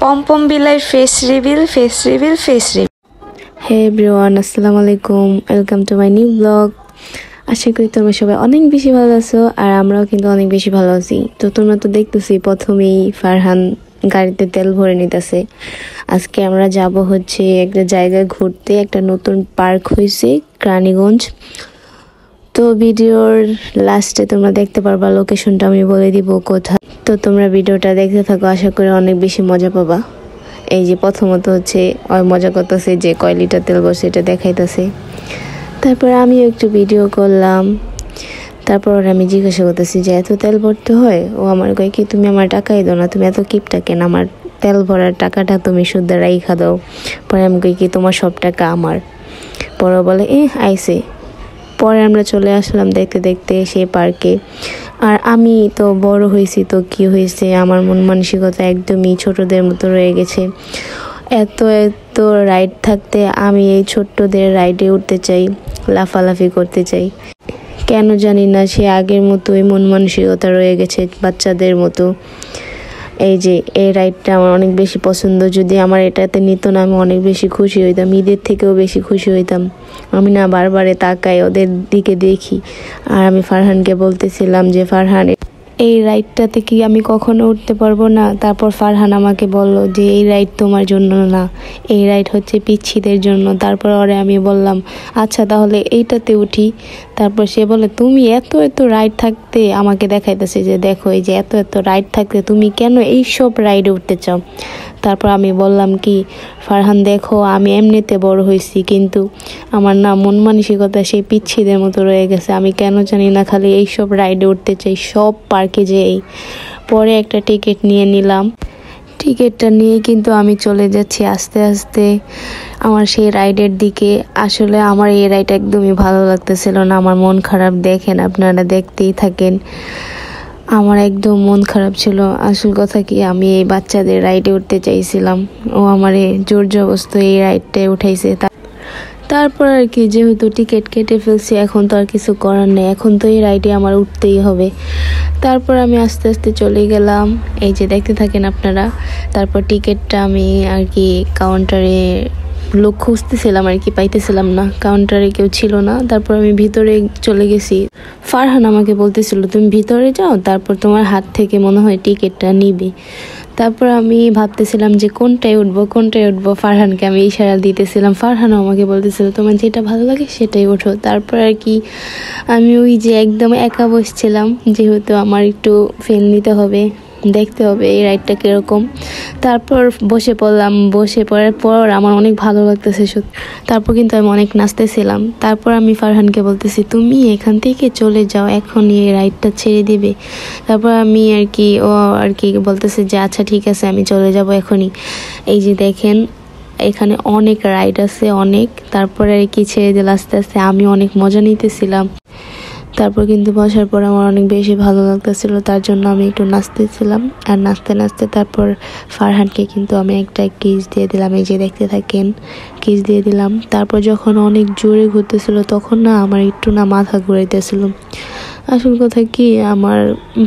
পম্পম বিলাই face reveal. হে everyone, আসসালামু আলাইকুম, welcome to my new blog. আশা করি তোমরা সবাই অনেক বেশি ভালো আছো, আর আমরাও কিন্তু অনেক বেশি ভালো আছি। তো তোমরা তো দেখতেছি প্রথমেই ফারহান গাড়িতে তেল ভরে নিতেছে। আজকে আমরা যাব হচ্ছে একটা জায়গায় ঘুরতে, একটা নতুন পার্ক হয়েছে রানীগঞ্জ। তো ভিডিওর লাস্টে তোমরা দেখতে পারবা, লোকেশনটা আমি বলে দিব কোথায়। তো তোমরা ভিডিওটা দেখতে থাকো, আশা করি অনেক বেশি মজা পাবা। এই যে প্রথমত হচ্ছে মজা করতেছে যে কয় লিটার তেল বসে এটা দেখাইতেছে। তারপর আমিও একটু ভিডিও করলাম। তারপর আমি জিজ্ঞাসা করতেছি যে এত তেল ভরতে হয়। ও আমার কয় কি, তুমি আমার টাকাই দাও না, তুমি এত কিপটা কেন, আমার তেল ভরার টাকাটা তুমি শুদ্ধ রাইখা দাও। পরে আমি কই কি, তোমার সব টাকা আমার। পরে বলে আইসে। পরে আমরা চলে আসলাম দেখতে দেখতে সেই পার্কে। আর আমি তো বড় হয়েছি, তো কি হয়েছে, আমার মন মানসিকতা একদমই ছোটদের মতো রয়ে গেছে। এত রাইড থাকতে আমি এই ছোট্টদের রাইডে উঠতে চাই, লাফালাফি করতে চাই। কেন জানি না, সে আগের মতোই মন মানসিকতা রয়ে গেছে বাচ্চাদের মতো। এই যে এই রাইডটা আমার অনেক বেশি পছন্দ। যদি আমার এটাতে নিত না, আমি অনেক বেশি খুশি হইতাম, ঈদের থেকেও বেশি খুশি হইতাম। আমি না বারবারে তাকাই, ওদের দিকে দেখি। আর আমি ফারহানকে বলতেছিলাম যে ফারহান, এই রাইডটাতে কি আমি কখনো উঠতে পারবো না? তারপর ফারহান আমাকে বলল যে এই রাইড তোমার জন্য না, এই রাইড হচ্ছে পিচ্ছিদের জন্য। তারপর ওরে আমি বললাম আচ্ছা তাহলে এইটাতে উঠি। তারপর সে বলে তুমি এত রাইড থাকতে, আমাকে দেখাইতেছে যে দেখো এই যে এত রাইড থাকতে তুমি কেন এইসব রাইডে উঠতে চাও। তারপর আমি বললাম কি, ফারহান দেখো আমি এমনিতে বড় হয়েছি, কিন্তু আমার না মন মানসিকতা সেই পিচ্ছিদের মতো রয়ে গেছে। আমি কেন জানি না খালি এইসব রাইডে উঠতে চাই, সব পার্কে যেই। পরে একটা টিকিট নিয়ে নিলাম। টিকিটটা নিয়ে কিন্তু আমি চলে যাচ্ছি আস্তে আস্তে আমার সেই রাইডের দিকে। আসলে আমার এই রাইড একদমই ভালো লাগতেছিল না, আমার মন খারাপ। দেখেন, আপনারা দেখতেই থাকেন, আমার একদম মন খারাপ ছিল। আসল কথা কি, আমি এই বাচ্চাদের রাইডে উঠতে চাইছিলাম, ও আমারে জোর জবরদস্তি এই রাইডটায় উঠাইছে। তারপর আর কি, যেহেতু টিকিট কেটে ফেলছি, এখন তো আর কিছু করার নেই, এখন তো এই রাইডে আমার উঠতেই হবে। তারপর আমি আস্তে আস্তে চলে গেলাম, এই যে দেখতে থাকেন আপনারা। তারপর টিকিটটা আমি আর কি কাউন্টারে লোক খুঁজতেছিলাম আর কি, পাইতেছিলাম না, কাউন্টারে কেউ ছিল না। তারপর আমি ভিতরে চলে গেছি। ফারহান আমাকে বলতেছিল তুমি ভিতরে যাও, তারপর তোমার হাত থেকে মনে হয় টিকিটটা নিবে। তারপর আমি ভাবতেছিলাম যে কোনটায় উঠবো। ফারহানকে আমি ইশারা দিতেছিলাম, ফারহানও আমাকে বলতেছিল তোমার যেটা ভালো লাগে সেটাই ওঠো। তারপর আর কি আমি ওই যে একদম একা বসছিলাম, যেহেতু আমার একটু ফিল নিতে হবে, দেখতে হবে এই রাইডটা কীরকম। তারপর বসে পড়লাম। বসে পড়ার পর আমার অনেক ভালো লাগতেছে সত্যি। তারপর কিন্তু আমি অনেক নাচতেছিলাম। তারপর আমি ফারহানকে বলতেছি তুমি এখান থেকে চলে যাও, এখনই এই রাইডটা ছেড়ে দিবে। তারপর আমি আর কি, ও আর কি বলতেছে যে আচ্ছা ঠিক আছে আমি চলে যাব এখনই। এই যে দেখেন এখানে অনেক রাইড আছে, অনেক। তারপরে আর কি ছেড়ে দিল আস্তে আস্তে। আমি অনেক মজা নিতেছিলাম। তারপর কিন্তু বসার পর আমার অনেক বেশি ভালো লাগতেছিল, তার জন্য আমি একটু নাচতেছিলাম। আর নাচতে নাচতে তারপর ফারহানকে কিন্তু আমি একটা কিস দিয়ে দিলাম, এই যে দেখতে থাকেন, কিস দিয়ে দিলাম। তারপর যখন অনেক জোরে ঘুরতেছিল, তখন না আমার একটু না মাথা ঘুরাইতেছিল। আসল কথা কি, আমার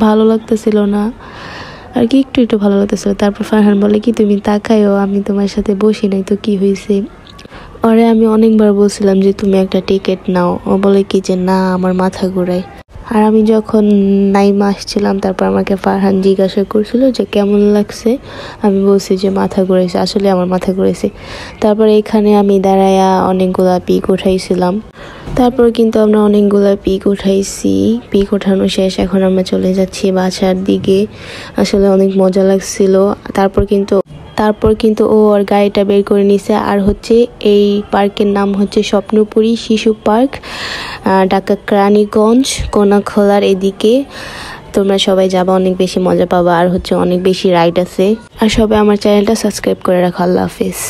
ভালো লাগতেছিল না আর কি, একটু ভালো লাগতেছিল। তারপর ফারহান বলে কি তুমি তাকায়ও, আমি তোমার সাথে বসি নাই তো কি হয়েছে। ওরে আমি অনেকবার বলছিলাম যে তুমি একটা টিকিট নাও, ও বলে কি যে না আমার মাথা ঘোরায়। আর আমি যখন নাইমা আসছিলাম, তারপর আমাকে ফারহান জিজ্ঞাসা করছিল যে কেমন লাগছে, আমি বলছি যে মাথা ঘুরেছে, আসলে আমার মাথা ঘুরেছে। তারপর এখানে আমি দাঁড়ায়া অনেকগুলা পিক উঠাইছিলাম। তারপর কিন্তু আমরা অনেকগুলা পিক উঠাইছি, পিক ওঠানো শেষ, এখন আমরা চলে যাচ্ছি বাসার দিকে। আসলে অনেক মজা লাগছিল। তারপর কিন্তু ও ওর গাড়িটা বের করে নিছে। আর হচ্ছে এই পার্কের নাম হচ্ছে স্বপ্নপুরী শিশু পার্ক, ঢাকা রানীগঞ্জ কোনাখোলার এদিকে। তোমরা সবাই যাবা, অনেক বেশি মজা পাবা। আর হচ্ছে অনেক বেশি রাইড আছে। আর সবাই আমার চ্যানেলটা সাবস্ক্রাইব করে রাখো। আল্লাহ হাফেজ।